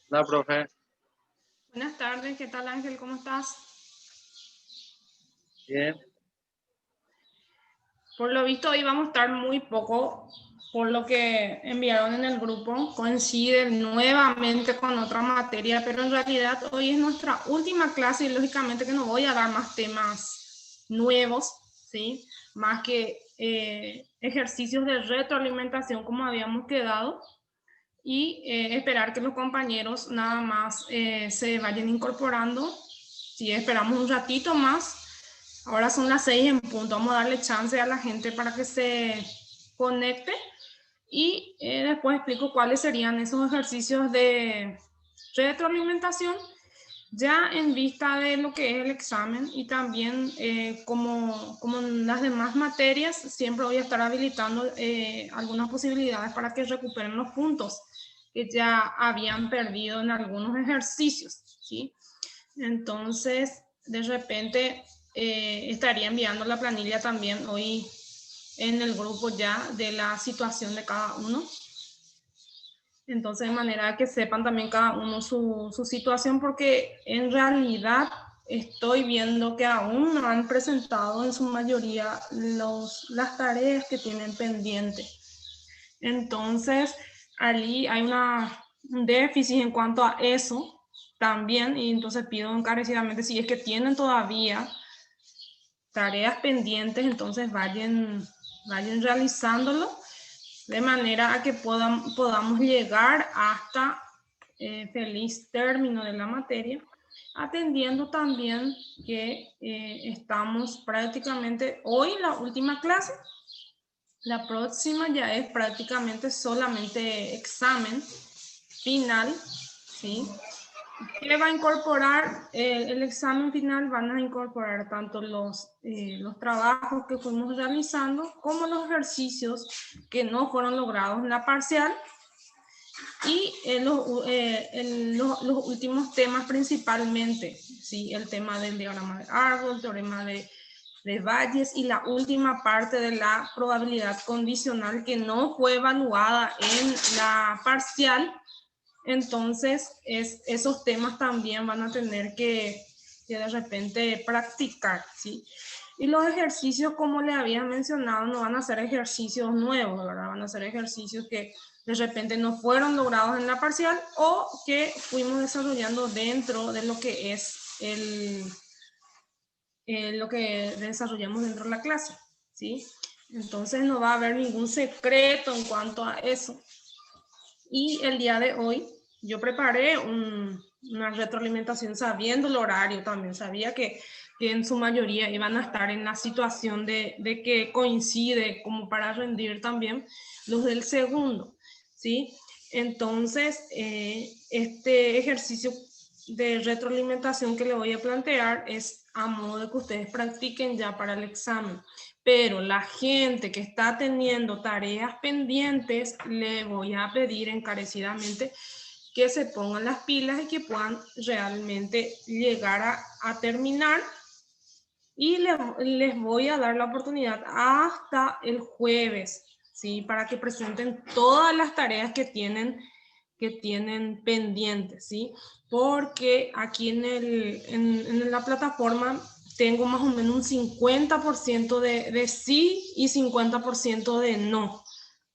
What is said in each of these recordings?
Hola, profe. Buenas tardes, ¿qué tal Ángel? ¿Cómo estás? Bien. Por lo visto hoy vamos a estar muy poco, por lo que enviaron en el grupo, coincide nuevamente con otra materia, pero en realidad hoy es nuestra última clase y lógicamente que no voy a dar más temas nuevos, ¿sí? Más que ejercicios de retroalimentación como habíamos quedado y esperar que los compañeros nada más se vayan incorporando. Si esperamos un ratito más, ahora son las 6 en punto, vamos a darle chance a la gente para que se conecte y después explico cuáles serían esos ejercicios de retroalimentación ya en vista de lo que es el examen y también como en las demás materias, siempre voy a estar habilitando algunas posibilidades para que recuperen los puntos que ya habían perdido en algunos ejercicios, ¿sí? Entonces, de repente, estaría enviando la planilla también hoy en el grupo ya de la situación de cada uno. Entonces, de manera que sepan también cada uno su situación, porque en realidad estoy viendo que aún no han presentado en su mayoría las tareas que tienen pendientes. Entonces, allí hay un déficit en cuanto a eso también, y entonces pido encarecidamente, si es que tienen todavía tareas pendientes, entonces vayan realizándolo de manera a que podamos llegar hasta feliz término de la materia, atendiendo también que estamos prácticamente hoy la última clase, la próxima ya es prácticamente solamente examen final, ¿sí? ¿Qué va a incorporar el examen final? Van a incorporar tanto los trabajos que fuimos realizando como los ejercicios que no fueron logrados en la parcial y los últimos temas principalmente, ¿sí? El tema del diagrama de árbol, el teorema de Bayes y la última parte de la probabilidad condicional que no fue evaluada en la parcial. Entonces, esos temas también van a tener que de repente practicar, ¿sí? Y los ejercicios, como le había mencionado, no van a ser ejercicios nuevos, ¿verdad? Van a ser ejercicios que de repente no fueron logrados en la parcial o que fuimos desarrollando dentro de lo que es lo que desarrollamos dentro de la clase, ¿sí? Entonces no va a haber ningún secreto en cuanto a eso. Y el día de hoy yo preparé una retroalimentación sabiendo el horario también, sabía que en su mayoría iban a estar en la situación de que coincide como para rendir también los del segundo, ¿sí? Entonces, este ejercicio de retroalimentación que le voy a plantear es a modo de que ustedes practiquen ya para el examen. Pero la gente que está teniendo tareas pendientes, le voy a pedir encarecidamente que se pongan las pilas y que puedan realmente llegar a terminar. Y les voy a dar la oportunidad hasta el jueves, ¿sí? Para que presenten todas las tareas que tienen pendientes, ¿sí? Porque aquí en la plataforma tengo más o menos un 50% de sí y 50% de no,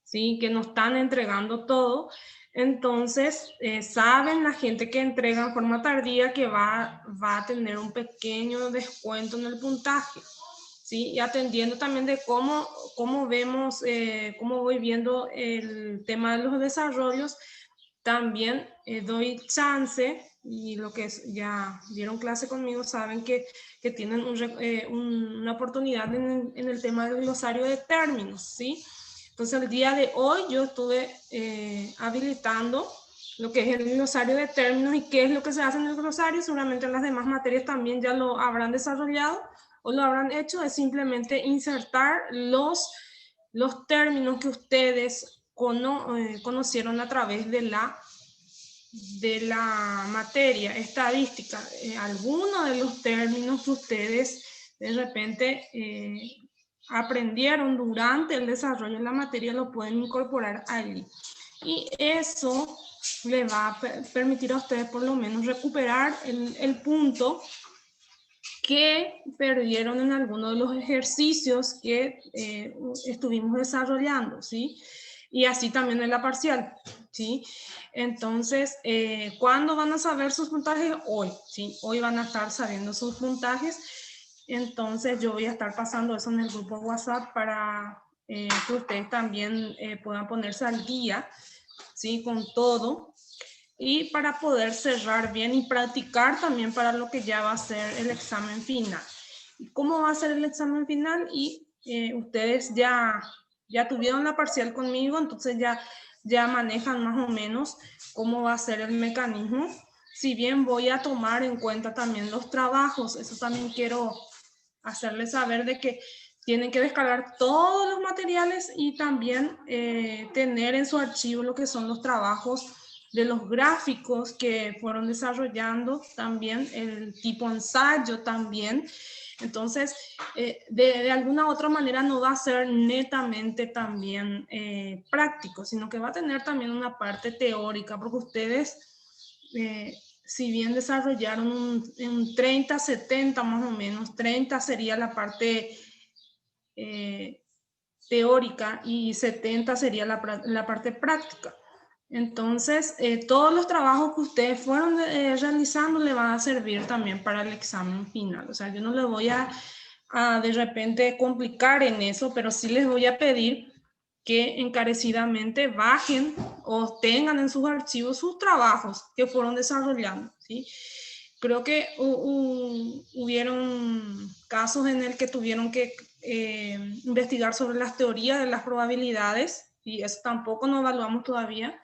¿sí? Que nos están entregando todo. Entonces, saben la gente que entrega en forma tardía que va a tener un pequeño descuento en el puntaje, ¿sí? Y atendiendo también de cómo vemos, cómo voy viendo el tema de los desarrollos, también doy chance, y lo que ya dieron clase conmigo saben que tienen una oportunidad en el tema del glosario de términos, ¿sí? Entonces el día de hoy yo estuve habilitando lo que es el glosario de términos y qué es lo que se hace en el glosario. Seguramente en las demás materias también ya lo habrán desarrollado o lo habrán hecho. Es simplemente insertar los términos que ustedes conocieron a través de la materia estadística. Algunos de los términos que ustedes de repente aprendieron durante el desarrollo de la materia lo pueden incorporar allí. Y eso le va a permitir a ustedes por lo menos recuperar el punto que perdieron en alguno de los ejercicios que estuvimos desarrollando, ¿sí? Y así también en la parcial, ¿sí? Entonces, ¿cuándo van a saber sus puntajes? Hoy, ¿sí? Hoy van a estar sabiendo sus puntajes. Entonces, yo voy a estar pasando eso en el grupo WhatsApp para que ustedes también puedan ponerse al día, ¿sí? Con todo. Y para poder cerrar bien y practicar también para lo que ya va a ser el examen final. ¿Cómo va a ser el examen final? Y ustedes ya tuvieron la parcial conmigo, entonces ya manejan más o menos cómo va a ser el mecanismo. Si bien voy a tomar en cuenta también los trabajos, eso también quiero hacerles saber de que tienen que descargar todos los materiales y también tener en su archivo lo que son los trabajos de los gráficos que fueron desarrollando, también el tipo ensayo también. Entonces, de alguna u otra manera no va a ser netamente también práctico, sino que va a tener también una parte teórica, porque ustedes, si bien desarrollaron un 30-70 más o menos, 30 sería la parte teórica y 70 sería la parte práctica. Entonces, todos los trabajos que ustedes fueron realizando le van a servir también para el examen final. O sea, yo no les voy a de repente complicar en eso, pero sí les voy a pedir que encarecidamente bajen o tengan en sus archivos sus trabajos que fueron desarrollando, ¿sí? Creo que hubieron casos en el que tuvieron que investigar sobre las teorías de las probabilidades, y eso tampoco no evaluamos todavía.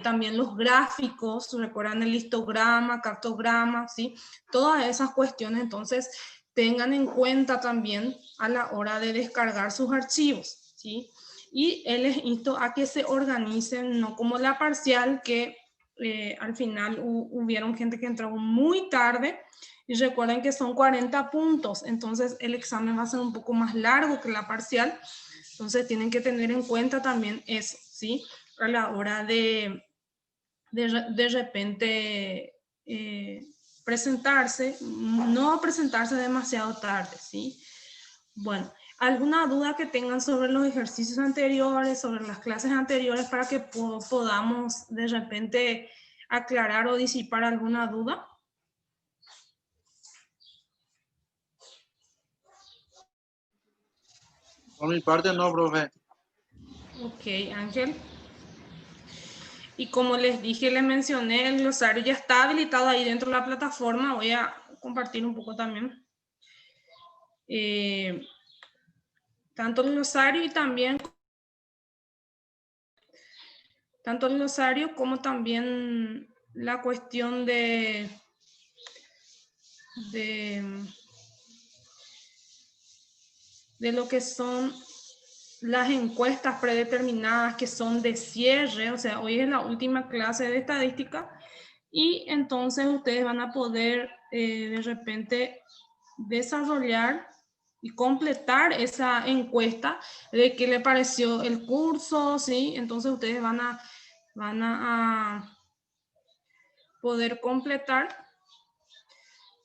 También los gráficos, recuerdan el histograma, cartograma, ¿sí? Todas esas cuestiones, entonces, tengan en cuenta también a la hora de descargar sus archivos, ¿sí? Y les insto a que se organicen, no como la parcial, que al final hubieron gente que entró muy tarde, y recuerden que son 40 puntos, entonces el examen va a ser un poco más largo que la parcial, entonces tienen que tener en cuenta también eso, ¿sí? A la hora de repente presentarse, no presentarse demasiado tarde, ¿sí? Bueno, ¿alguna duda que tengan sobre los ejercicios anteriores, sobre las clases anteriores, para que podamos de repente aclarar o disipar alguna duda? Por mi parte no, profe. Ok, Ángel. Y como les dije, les mencioné, el glosario ya está habilitado ahí dentro de la plataforma. Voy a compartir un poco también. Tanto el glosario y también tanto el glosario como también la cuestión de lo que son las encuestas predeterminadas que son de cierre, o sea, hoy es la última clase de estadística y entonces ustedes van a poder de repente desarrollar y completar esa encuesta de qué le pareció el curso, ¿sí? Entonces ustedes van a poder completar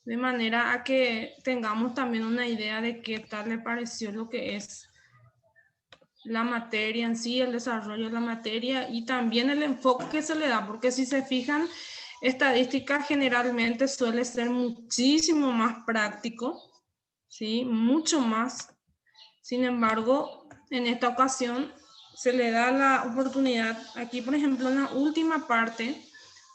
de manera a que tengamos también una idea de qué tal le pareció lo que es la materia en sí, el desarrollo de la materia y también el enfoque que se le da, porque si se fijan, estadística generalmente suele ser muchísimo más práctico, ¿sí? Mucho más. Sin embargo, en esta ocasión se le da la oportunidad, aquí por ejemplo en la última parte,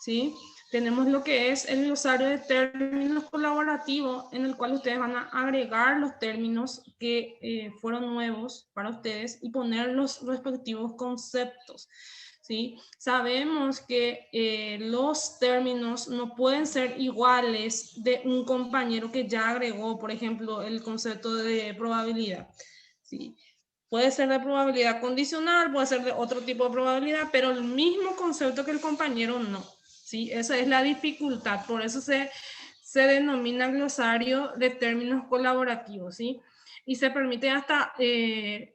¿sí? Tenemos lo que es el glosario de términos colaborativos, en el cual ustedes van a agregar los términos que fueron nuevos para ustedes y poner los respectivos conceptos, ¿sí? Sabemos que los términos no pueden ser iguales de un compañero que ya agregó, por ejemplo, el concepto de probabilidad, ¿sí? Puede ser de probabilidad condicional, puede ser de otro tipo de probabilidad, pero el mismo concepto que el compañero no, ¿sí? Esa es la dificultad, por eso se denomina glosario de términos colaborativos, ¿sí? y se permite hasta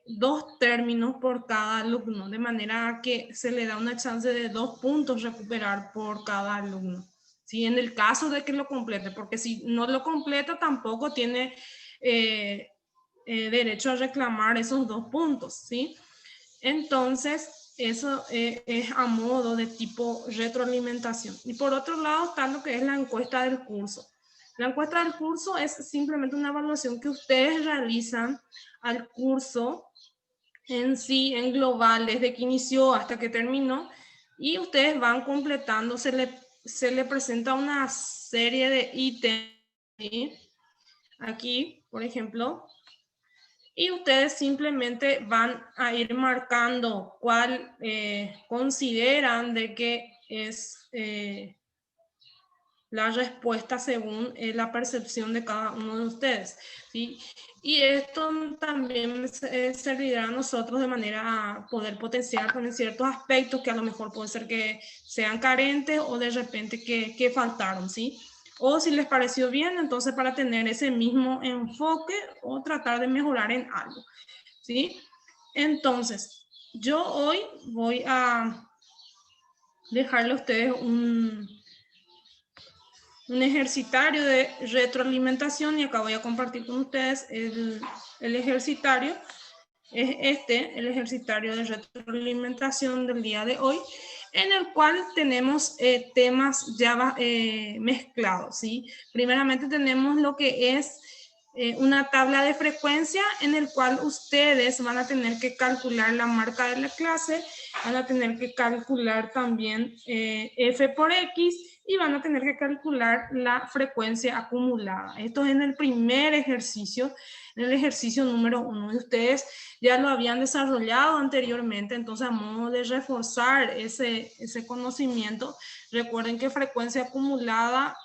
2 términos por cada alumno, de manera que se le da una chance de 2 puntos recuperar por cada alumno. ¿Sí? En el caso de que lo complete, porque si no lo completa tampoco tiene derecho a reclamar esos 2 puntos, ¿sí? Entonces, eso es a modo de tipo retroalimentación. Y por otro lado está lo que es la encuesta del curso. La encuesta del curso es simplemente una evaluación que ustedes realizan al curso en sí, en global, desde que inició hasta que terminó, y ustedes van completando, se le presenta una serie de ítems, ¿sí? Aquí, por ejemplo, y ustedes simplemente van a ir marcando cuál consideran de que es la respuesta según la percepción de cada uno de ustedes, ¿sí? Y esto también servirá a nosotros de manera a poder potenciar con ciertos aspectos que a lo mejor puede ser que sean carentes o de repente que faltaron, ¿sí? O si les pareció bien, entonces para tener ese mismo enfoque o tratar de mejorar en algo, ¿sí? Entonces, yo hoy voy a dejarle a ustedes un ejercitario de retroalimentación y acá voy a compartir con ustedes el ejercitario. Es el ejercitario de retroalimentación del día de hoy, en el cual tenemos temas ya mezclados, ¿sí? Primeramente tenemos lo que es una tabla de frecuencia en el cual ustedes van a tener que calcular la marca de la clase, van a tener que calcular también f por x y van a tener que calcular la frecuencia acumulada. Esto es en el primer ejercicio, en el ejercicio número 1. Y ustedes ya lo habían desarrollado anteriormente, entonces a modo de reforzar ese conocimiento, recuerden que frecuencia acumulada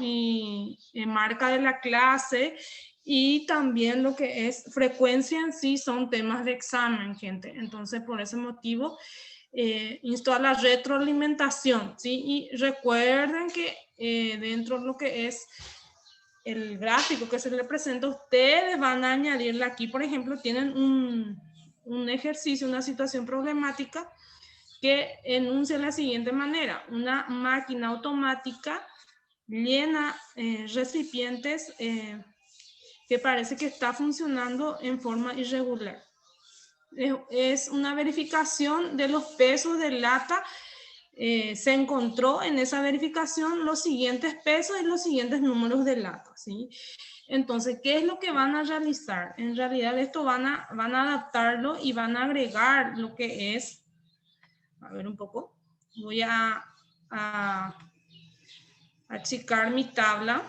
y marca de la clase y también lo que es frecuencia en sí son temas de examen, gente. Entonces, por ese motivo, insto a la retroalimentación, ¿sí? Y recuerden que dentro de lo que es el gráfico que se le presenta, ustedes van a añadirle aquí, por ejemplo, tienen un ejercicio, una situación problemática que enuncia de la siguiente manera: una máquina automática llena recipientes que parece que está funcionando en forma irregular. Es una verificación de los pesos de lata. Se encontró en esa verificación los siguientes pesos y los siguientes números de lata, ¿sí? Entonces, ¿qué es lo que van a realizar? En realidad esto van a adaptarlo y van a agregar lo que es, a ver un poco, voy a achicar mi tabla.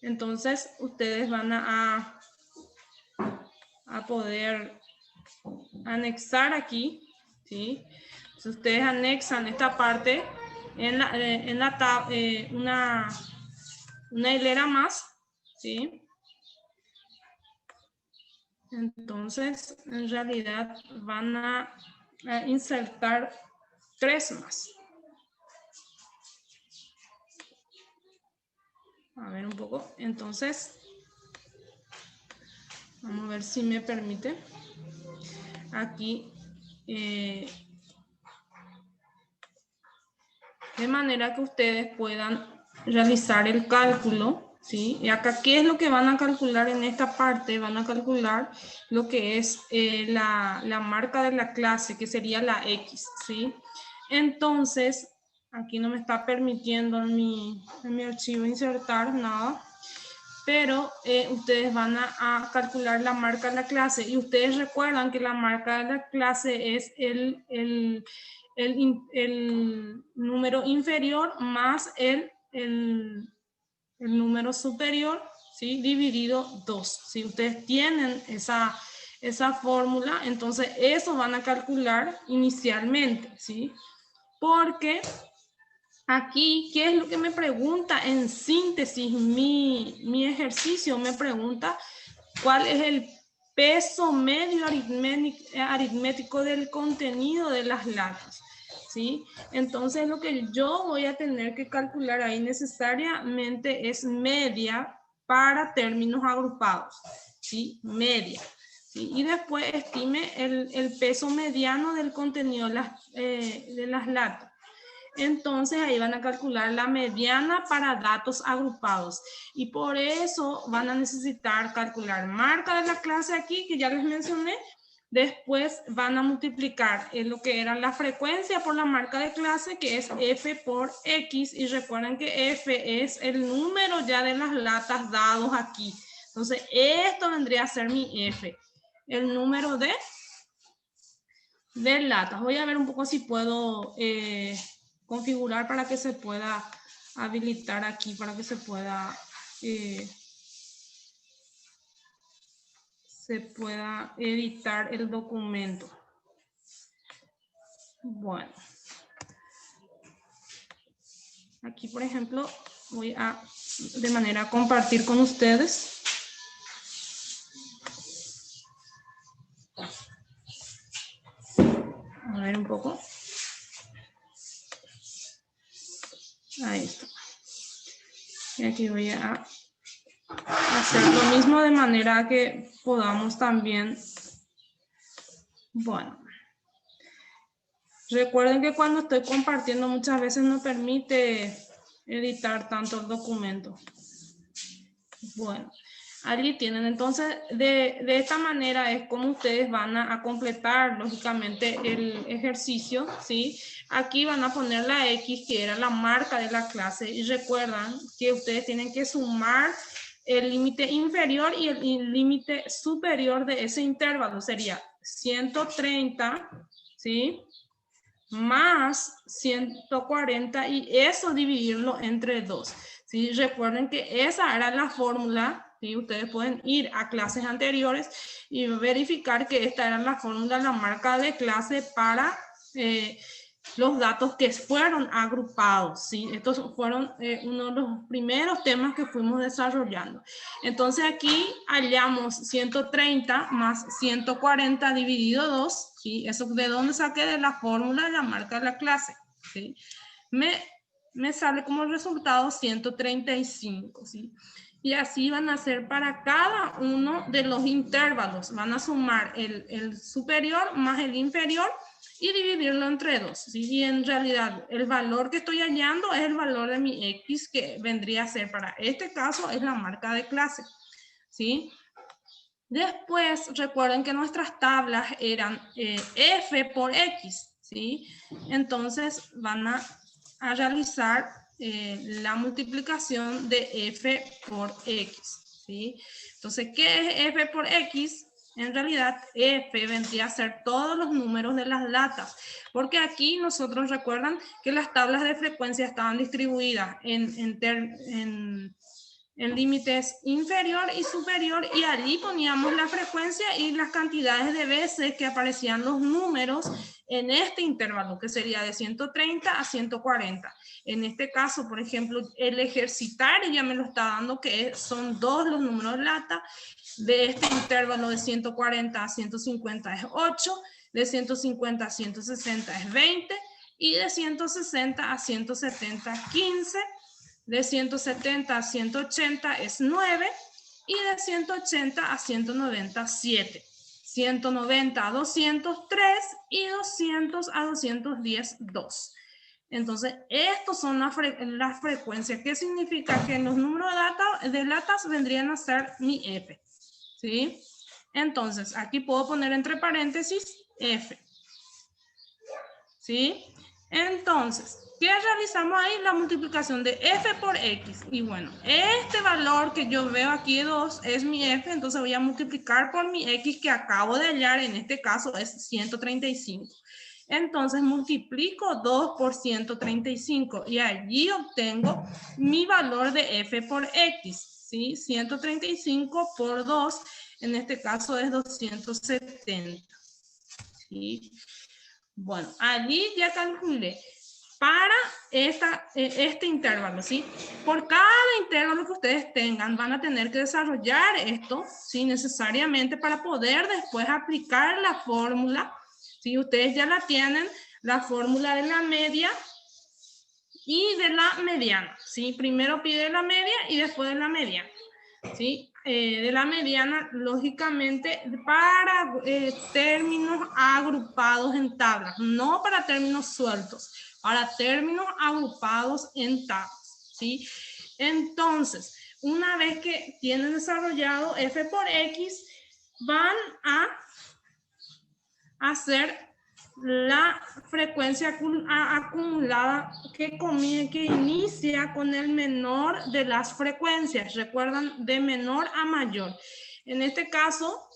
Entonces, ustedes van a poder anexar aquí, ¿sí? Si ustedes anexan esta parte una hilera más, ¿sí? Entonces, en realidad van a insertar 3 más. A ver un poco. Entonces, vamos a ver si me permite. Aquí, de manera que ustedes puedan realizar el cálculo, ¿sí? Y acá, ¿qué es lo que van a calcular en esta parte? Van a calcular lo que es la marca de la clase, que sería la X, ¿sí? Entonces, aquí no me está permitiendo en mi archivo insertar nada, pero ustedes van a calcular la marca de la clase y ustedes recuerdan que la marca de la clase es el número inferior más el número superior, ¿sí? Dividido 2. Si ustedes tienen esa fórmula, entonces eso van a calcular inicialmente, ¿sí? Porque aquí, ¿qué es lo que me pregunta? En síntesis, mi ejercicio me pregunta cuál es el peso medio aritmético del contenido de las latas, ¿sí? Entonces, lo que yo voy a tener que calcular ahí necesariamente es media para términos agrupados. ¿sí? Media. ¿Sí? Y después estime el peso mediano del contenido de las latas. Entonces ahí van a calcular la mediana para datos agrupados. Y por eso van a necesitar calcular marca de la clase aquí, que ya les mencioné. Después van a multiplicar lo que era la frecuencia por la marca de clase, que es F por X. Y recuerden que F es el número ya de las latas dados aquí. Entonces esto vendría a ser mi F. El número de latas. Voy a ver un poco si puedo configurar para que se pueda habilitar aquí, para que se pueda editar el documento. Bueno. Aquí, por ejemplo, voy a de manera compartir con ustedes. A ver un poco. Ahí está. Y aquí voy a hacer lo mismo de manera que podamos también. Bueno. Recuerden que cuando estoy compartiendo muchas veces no permite editar tanto el documento. Bueno, allí tienen. Entonces, de esta manera es como ustedes van a completar, lógicamente, el ejercicio, ¿sí? Aquí van a poner la X, que era la marca de la clase. Y recuerdan que ustedes tienen que sumar el límite inferior y el límite superior de ese intervalo. Sería 130, ¿sí? Más 140 y eso dividirlo entre 2. ¿Sí? Recuerden que esa era la fórmula. ¿Sí? Ustedes pueden ir a clases anteriores y verificar que esta era la fórmula, la marca de clase para los datos que fueron agrupados. ¿Sí? Estos fueron uno de los primeros temas que fuimos desarrollando. Entonces aquí hallamos 130 más 140 dividido 2. ¿Sí? Eso de dónde saqué, de la fórmula de la marca de la clase. ¿Sí? Me sale como resultado 135. ¿Sí? Y así van a hacer para cada uno de los intervalos. Van a sumar el superior más el inferior y dividirlo entre 2. ¿Sí? Y en realidad el valor que estoy hallando es el valor de mi X, que vendría a ser para este caso es la marca de clase. ¿Sí? Después recuerden que nuestras tablas eran F por X. ¿Sí? Entonces van a realizar la multiplicación de F por X. ¿Sí? Entonces, ¿qué es F por X? En realidad, F vendría a ser todos los números de las latas, porque aquí nosotros recuerdan que las tablas de frecuencia estaban distribuidas en límites inferior y superior, y allí poníamos la frecuencia y las cantidades de veces que aparecían los números en este intervalo, que sería de 130 a 140. En este caso, por ejemplo, el ejercitario ya me lo está dando, que son 2 los números de lata. De este intervalo de 140 a 150 es 8, de 150 a 160 es 20, y de 160 a 170, 15, de 170 a 180 es 9, y de 180 a 190, 7. 190 a 203 y 200 a 210, 2. Entonces, estos son las frecuencias. ¿Qué significa? Que los números de latas vendrían a ser mi F. ¿Sí? Entonces, aquí puedo poner entre paréntesis F. ¿Sí? Entonces, ¿qué realizamos ahí? La multiplicación de F por X. Y bueno, este valor que yo veo aquí de 2 es mi F, entonces voy a multiplicar por mi X que acabo de hallar, en este caso es 135. Entonces multiplico 2 por 135 y allí obtengo mi valor de F por X. ¿Sí? 135 por 2, en este caso es 270. ¿Sí? Bueno, allí ya calculé para este intervalo, ¿sí? Por cada intervalo que ustedes tengan, van a tener que desarrollar esto, ¿sí? Necesariamente para poder después aplicar la fórmula, ¿sí? Ustedes ya la tienen, la fórmula de la media y de la mediana, ¿sí? Primero pide la media y después de la mediana, ¿sí? de la mediana, lógicamente, para términos agrupados en tablas, no para términos sueltos, para términos agrupados en tablas, ¿sí? Entonces, una vez que tienen desarrollado f por x, van a hacer la frecuencia acumulada que inicia con el menor de las frecuencias. Recuerdan, de menor a mayor. En este caso,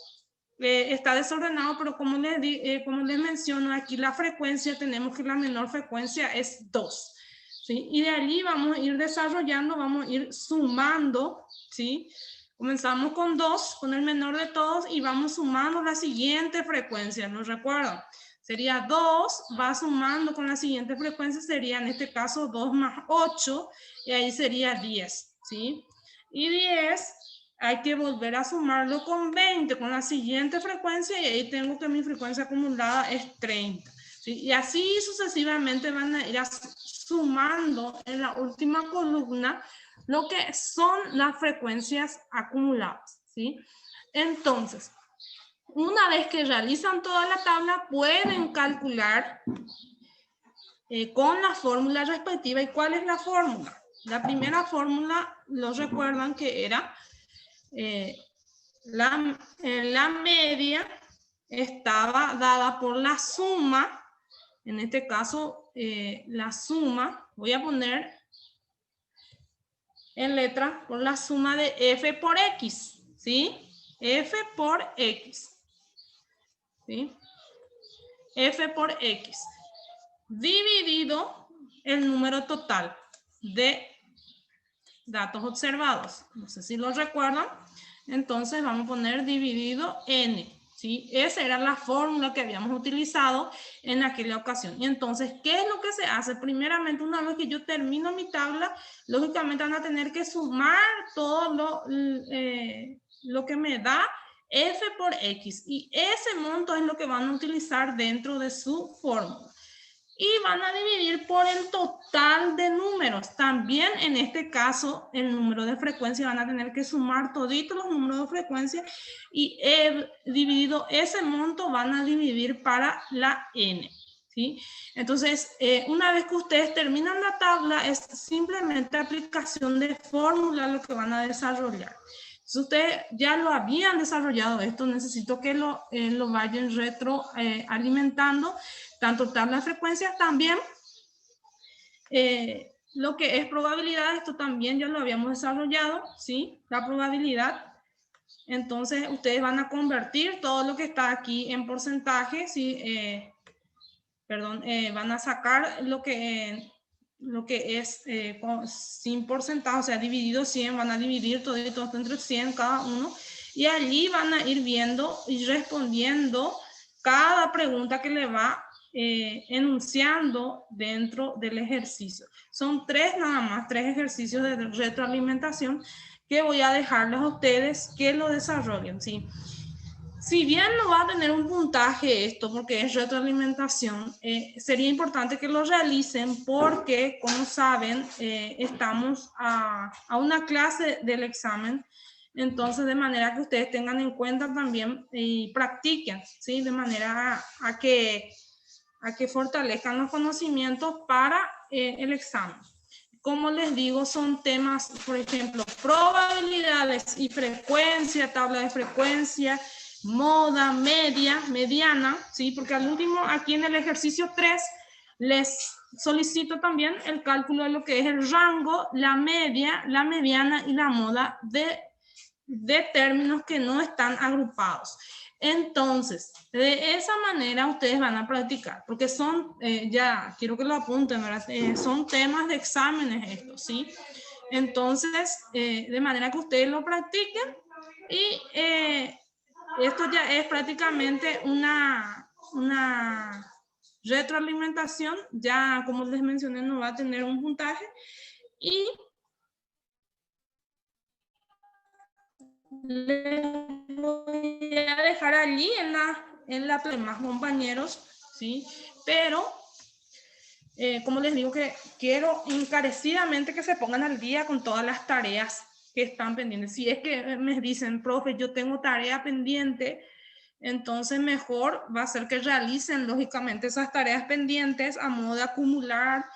está desordenado, pero como les menciono, aquí la frecuencia, tenemos que la menor frecuencia es 2. ¿Sí? Y de allí vamos a ir desarrollando, vamos a ir sumando, ¿sí? Comenzamos con 2, con el menor de todos, y vamos sumando la siguiente frecuencia, ¿no recuerdan? Sería 2, va sumando con la siguiente frecuencia, sería en este caso 2 más 8, y ahí sería 10, ¿sí? Y 10 hay que volver a sumarlo con 20, con la siguiente frecuencia, y ahí tengo que mi frecuencia acumulada es 30. ¿Sí? Y así sucesivamente van a ir sumando en la última columna lo que son las frecuencias acumuladas, ¿sí? Entonces, una vez que realizan toda la tabla, pueden calcular con la fórmula respectiva. ¿Y cuál es la fórmula? La primera fórmula, ¿lo recuerdan que era? La media estaba dada por la suma, en este caso la suma, voy a poner en letra, por la suma de f por x, ¿sí? F por x, ¿sí? F por x, dividido el número total de datos observados. No sé si lo recuerdan. Entonces vamos a poner dividido n, ¿sí? Esa era la fórmula que habíamos utilizado en aquella ocasión. Y entonces, ¿qué es lo que se hace? Primeramente, una vez que yo termino mi tabla, lógicamente van a tener que sumar todo lo que me da f por x. Y ese monto es lo que van a utilizar dentro de su fórmula. Y van a dividir por el total de números. También en este caso, el número de frecuencia van a tener que sumar toditos los números de frecuencia, y dividido ese monto van a dividir para la n, ¿sí? Entonces, una vez que ustedes terminan la tabla, es simplemente aplicación de fórmula lo que van a desarrollar. Si ustedes ya lo habían desarrollado esto, necesito que lo vayan retroalimentando, tanto tabla de frecuencias, también lo que es probabilidad, esto también ya lo habíamos desarrollado, ¿sí? La probabilidad. Entonces, ustedes van a convertir todo lo que está aquí en porcentaje, ¿sí? Van a sacar lo que es sin porcentaje, o sea, dividido 100, van a dividir todo entre 100 cada uno, y allí van a ir viendo y respondiendo cada pregunta que le va enunciando dentro del ejercicio. Son nada más tres ejercicios de retroalimentación que voy a dejarles a ustedes que lo desarrollen, ¿sí? Si bien no va a tener un puntaje esto, porque es retroalimentación, sería importante que lo realicen porque, como saben, estamos a una clase del examen. Entonces, de manera que ustedes tengan en cuenta también y practiquen, ¿sí? De manera a que fortalezcan los conocimientos para el examen. Como les digo, son temas, por ejemplo, probabilidades y frecuencia, tabla de frecuencia, moda, media, mediana, ¿sí? Porque al último, aquí en el ejercicio 3, les solicito también el cálculo de lo que es el rango, la media, la mediana y la moda de términos que no están agrupados. Entonces, de esa manera ustedes van a practicar, porque son, ya quiero que lo apunten, ¿verdad? Son temas de exámenes estos, ¿sí? Entonces, de manera que ustedes lo practiquen, y esto ya es prácticamente una retroalimentación, ya como les mencioné no va a tener un puntaje, y les voy a dejar allí en la más compañeros, ¿sí? Pero, como les digo, que quiero encarecidamente que se pongan al día con todas las tareas que están pendientes. Si es que me dicen, profe, yo tengo tarea pendiente, entonces mejor va a ser que realicen lógicamente esas tareas pendientes a modo de acumular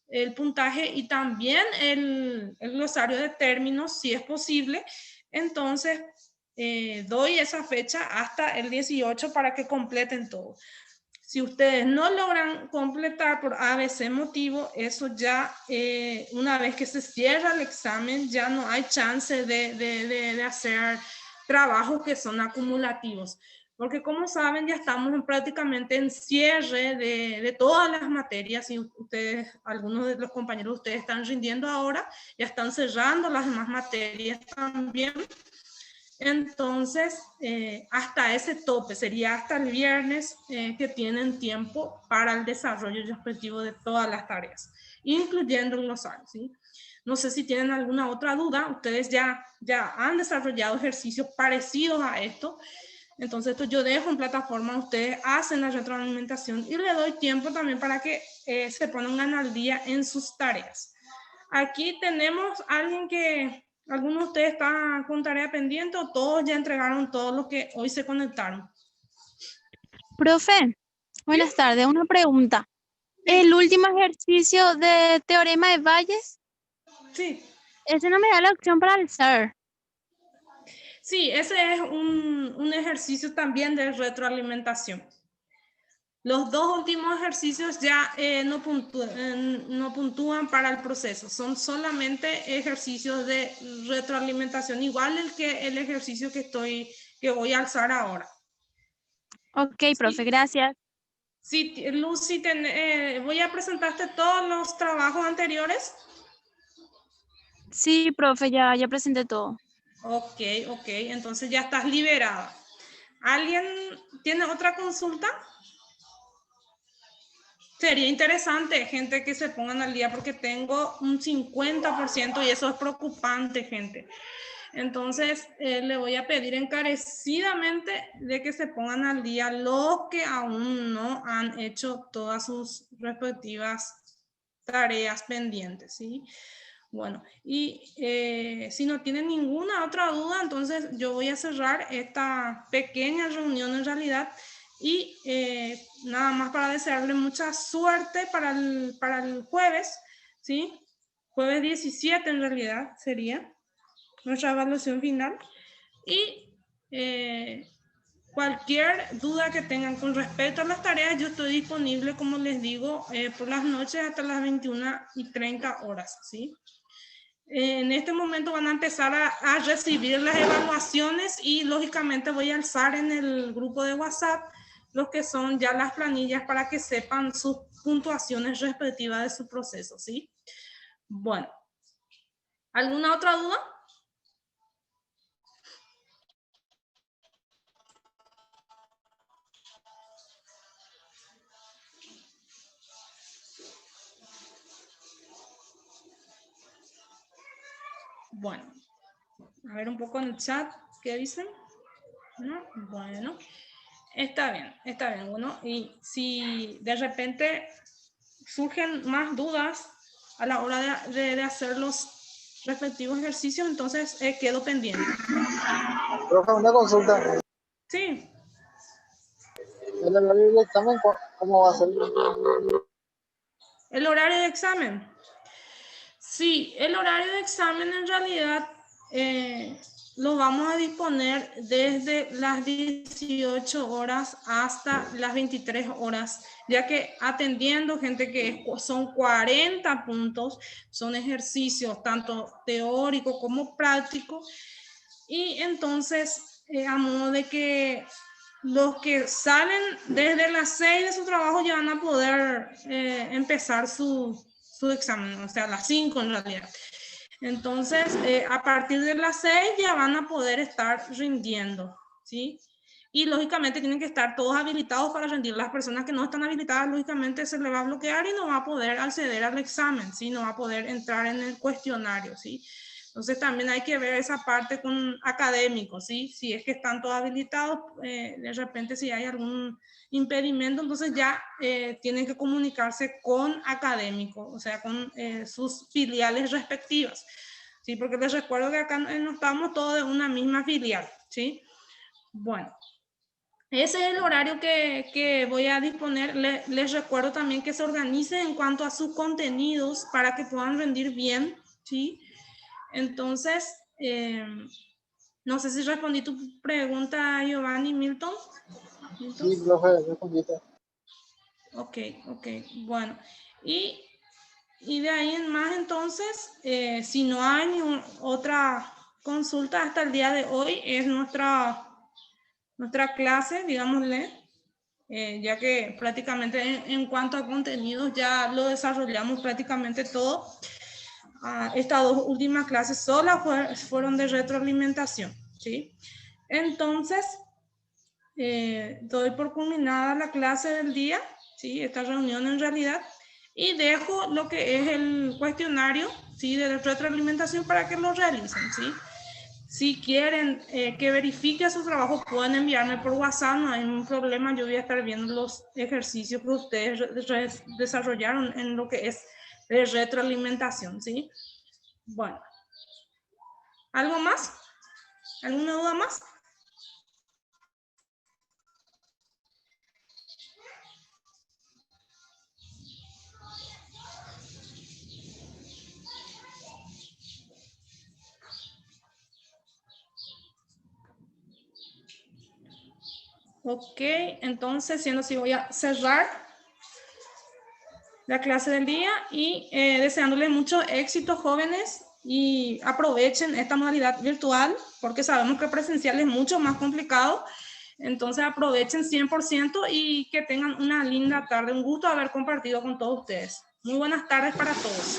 el puntaje y también el glosario de términos, si es posible. Entonces, doy esa fecha hasta el 18 para que completen todo. Si ustedes no logran completar por ABC motivo, eso ya, una vez que se cierra el examen, ya no hay chance de hacer trabajos que son acumulativos. Porque como saben, ya estamos prácticamente en cierre de todas las materias y ustedes, algunos de los compañeros de ustedes están rindiendo ahora, ya están cerrando las demás materias también. Entonces, hasta ese tope, sería hasta el viernes que tienen tiempo para el desarrollo y objetivo de todas las tareas, incluyendo el glosario, ¿sí? No sé si tienen alguna otra duda, ustedes ya han desarrollado ejercicios parecidos a esto, entonces esto yo dejo en plataforma, ustedes hacen la retroalimentación y le doy tiempo también para que se pongan al día en sus tareas. Aquí tenemos a alguien que, ¿alguno de ustedes está con tarea pendiente o todos ya entregaron todo lo que hoy se conectaron? Profe, buenas tardes. Una pregunta. Sí. El último ejercicio de teorema de Bayes, Sí, ese no me da la opción para alzar. sí, ese es un ejercicio también de retroalimentación. Los dos últimos ejercicios ya no puntúan para el proceso, son solamente ejercicios de retroalimentación, igual el ejercicio que voy a alzar ahora. Ok, profe, Sí. gracias. Sí, Lucy, voy a presentarte todos los trabajos anteriores. Sí, profe, ya presenté todo. Ok, entonces ya estás liberada. ¿Alguien tiene otra consulta? Sería interesante, gente, que se pongan al día porque tengo un 50% y eso es preocupante, gente. Entonces, le voy a pedir encarecidamente de que se pongan al día los que aún no han hecho todas sus respectivas tareas pendientes, ¿sí? Bueno, y si no tienen ninguna otra duda, entonces yo voy a cerrar esta pequeña reunión en realidad y nada más para desearle mucha suerte para el jueves, ¿sí? Jueves 17 en realidad sería nuestra evaluación final y cualquier duda que tengan con respecto a las tareas, yo estoy disponible, como les digo, por las noches hasta las 21:30 horas, ¿sí? En este momento van a empezar a recibir las evaluaciones y lógicamente voy a alzar en el grupo de WhatsApp los que son ya las planillas para que sepan sus puntuaciones respectivas de su proceso, ¿sí? Bueno, ¿alguna otra duda? Bueno, a ver un poco en el chat, ¿qué dicen? ¿No? Bueno, está bien, bueno, y si de repente surgen más dudas a la hora de hacer los respectivos ejercicios, entonces quedo pendiente. Profe, una consulta. Sí, ¿El horario del examen cómo va a ser? el horario de examen. Sí, el horario de examen en realidad lo vamos a disponer desde las 18 horas hasta las 23 horas, ya que atendiendo gente que son 40 puntos, son ejercicios tanto teóricos como prácticos, y entonces a modo de que los que salen desde las 6 de su trabajo ya van a poder empezar su examen, o sea, a las 5 en realidad. Entonces, a partir de las 6 ya van a poder estar rindiendo, ¿sí? Y lógicamente tienen que estar todos habilitados para rendir. Las personas que no están habilitadas, lógicamente se les va a bloquear y no va a poder acceder al examen, ¿sí? No va a poder entrar en el cuestionario, ¿sí? Entonces también hay que ver esa parte con académicos, ¿sí? Si es que están todos habilitados, de repente si hay algún impedimento, entonces ya tienen que comunicarse con académicos, o sea, con sus filiales respectivas. ¿sí? Porque les recuerdo que acá no estamos todos de una misma filial, ¿sí? Bueno, ese es el horario que voy a disponer. Les recuerdo también que se organicen en cuanto a sus contenidos para que puedan rendir bien, ¿sí? Entonces, no sé si respondí tu pregunta, Giovanni, Milton. Sí, profe, respondiste. Ok, bueno. Y de ahí en más, entonces, si no hay otra consulta hasta el día de hoy, es nuestra clase, digámosle, ya que prácticamente en cuanto a contenidos ya lo desarrollamos prácticamente todo. Estas dos últimas clases solas fueron de retroalimentación, ¿sí? Entonces, doy por culminada la clase del día, ¿sí? Esta reunión en realidad, y dejo lo que es el cuestionario, ¿sí? De retroalimentación para que lo realicen, ¿sí? Si quieren que verifique su trabajo, pueden enviarme por WhatsApp, no hay ningún problema. Yo voy a estar viendo los ejercicios que ustedes desarrollaron en lo que es retroalimentación, ¿sí? Bueno, ¿algo más? ¿Alguna duda más? Ok, entonces, siendo así, voy a cerrar la clase del día y deseándoles mucho éxito, jóvenes, y aprovechen esta modalidad virtual porque sabemos que presencial es mucho más complicado. Entonces aprovechen 100% y que tengan una linda tarde. Un gusto haber compartido con todos ustedes. Muy buenas tardes para todos.